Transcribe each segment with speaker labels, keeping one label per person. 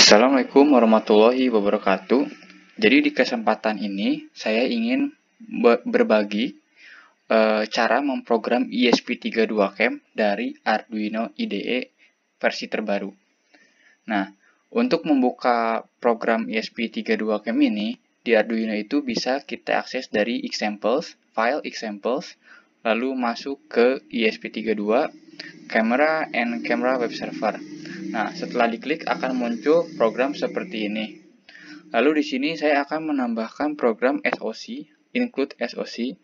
Speaker 1: Assalamualaikum warahmatullahi wabarakatuh. Jadi di kesempatan ini saya ingin berbagi cara memprogram ESP32Cam dari Arduino IDE versi terbaru. Nah, untuk membuka program ESP32Cam ini di Arduino itu bisa kita akses dari examples, file examples, lalu masuk ke ESP32 camera and camera web server. Nah, setelah diklik akan muncul program seperti ini. Lalu di sini saya akan menambahkan program SOC, include SOC,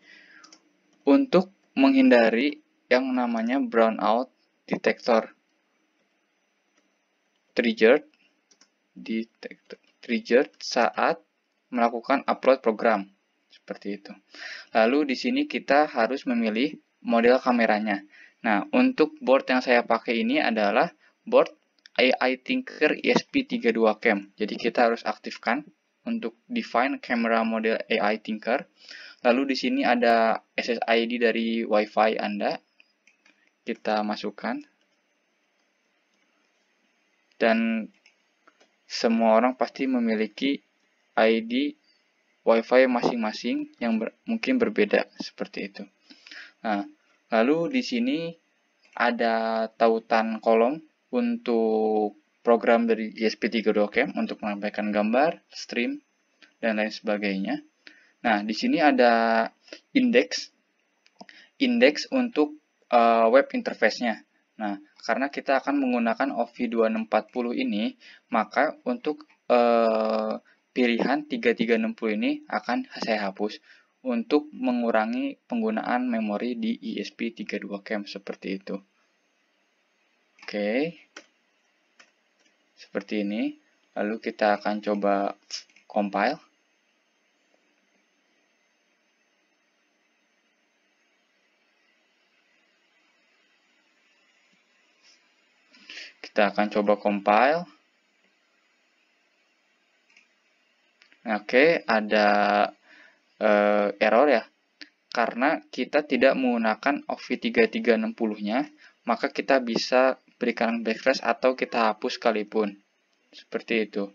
Speaker 1: untuk menghindari yang namanya brownout detector. Triggered saat melakukan upload program. Seperti itu. Lalu di sini kita harus memilih model kameranya. Nah, untuk board yang saya pakai ini adalah board AI Tinker ESP32Cam. Jadi kita harus aktifkan untuk define camera model AI Tinker. Lalu di sini ada SSID dari WiFi Anda. Kita masukkan. Dan semua orang pasti memiliki ID WiFi masing-masing yang mungkin berbeda seperti itu. Nah, lalu di sini ada tautan kolom untuk program dari ESP32Cam untuk menyampaikan gambar, stream, dan lain sebagainya. Nah, di sini ada indeks untuk web interface-nya. Nah, karena kita akan menggunakan OV2640 ini, maka untuk pilihan 3360 ini akan saya hapus untuk mengurangi penggunaan memori di ESP32Cam seperti itu. Oke, seperti ini. Lalu kita akan coba compile. Kita akan coba compile. Oke, ada error ya. Karena kita tidak menggunakan OV3360-nya, maka kita bisa berikan backslash atau kita hapus sekalipun. Seperti itu.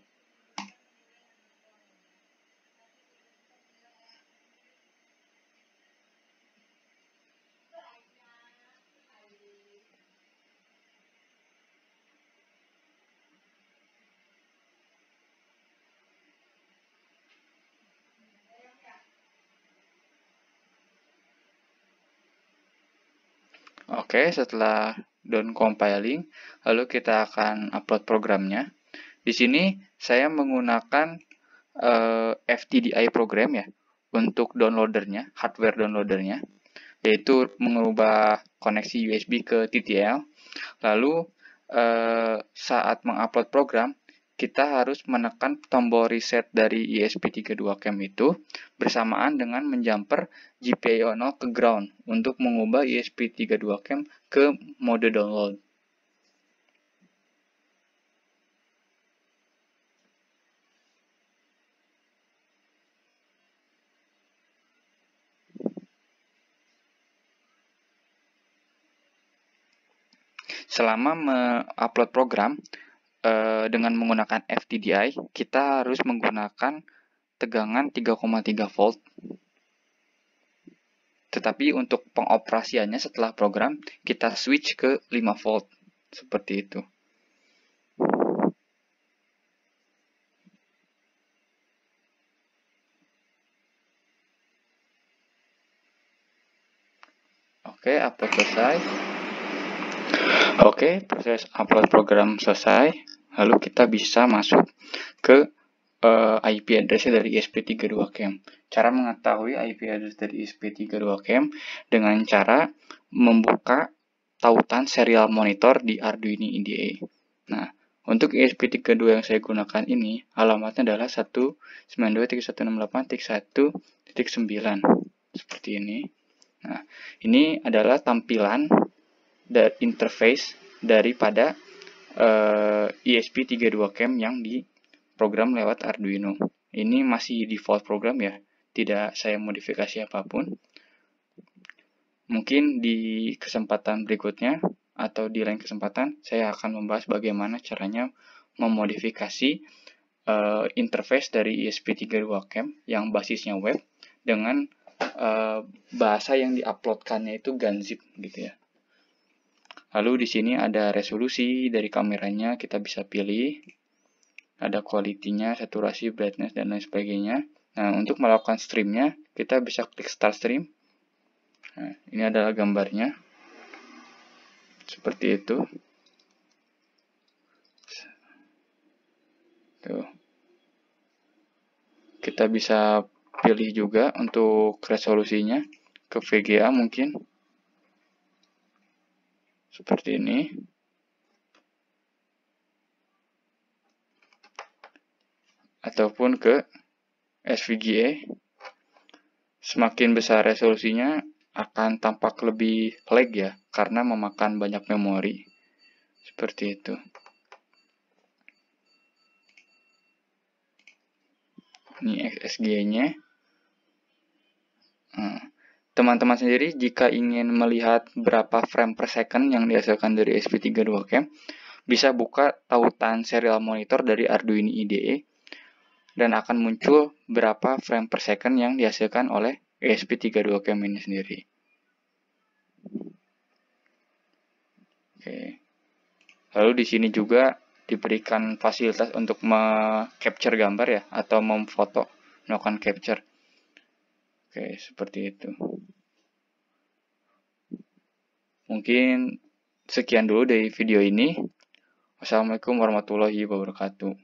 Speaker 1: Oke, setelah done compiling, lalu kita akan upload programnya. Di sini saya menggunakan FTDI program ya untuk downloadernya, hardware downloadernya, yaitu mengubah koneksi USB ke TTL. Lalu saat mengupload program, kita harus menekan tombol reset dari ESP32Cam itu bersamaan dengan menjumper GPIO 0 ke ground untuk mengubah ESP32Cam ke mode download. Selama mengupload program dengan menggunakan FTDI, kita harus menggunakan tegangan 3,3 volt. Tetapi untuk pengoperasiannya setelah program, kita switch ke 5 volt. Seperti itu. Oke, upload selesai. Oke, proses upload program selesai. Lalu kita bisa masuk ke IP address dari ESP32Cam. Cara mengetahui IP address dari ESP32Cam dengan cara membuka tautan serial monitor di Arduino IDE. Nah, untuk ESP32 yang saya gunakan ini, alamatnya adalah 192.168.1.9. Seperti ini. Nah, ini adalah tampilan dan interface daripada ESP32Cam yang diprogram lewat Arduino. Ini masih default program ya, tidak saya modifikasi apapun. Mungkin di kesempatan berikutnya atau di lain kesempatan saya akan membahas bagaimana caranya memodifikasi interface dari ESP32Cam yang basisnya web dengan bahasa yang diuploadkannya itu Gunzip gitu ya. Lalu di sini ada resolusi dari kameranya, kita bisa pilih. Ada quality-nya, saturasi, brightness, dan lain sebagainya. Nah, untuk melakukan streamnya, kita bisa klik start stream. Nah, ini adalah gambarnya. Seperti itu. Tuh. Kita bisa pilih juga untuk resolusinya ke VGA mungkin. Seperti ini. Ataupun ke SVGA. Semakin besar resolusinya akan tampak lebih lag ya, karena memakan banyak memori. Seperti itu. Ini XSG-nya. Teman-teman sendiri jika ingin melihat berapa frame per second yang dihasilkan dari ESP32Cam, bisa buka tautan serial monitor dari Arduino IDE dan akan muncul berapa frame per second yang dihasilkan oleh ESP32Cam ini sendiri. Oke. Lalu di sini juga diberikan fasilitas untuk capture gambar ya, atau memfoto, melakukan capture. Oke, seperti itu. Mungkin sekian dulu dari video ini. Wassalamualaikum warahmatullahi wabarakatuh.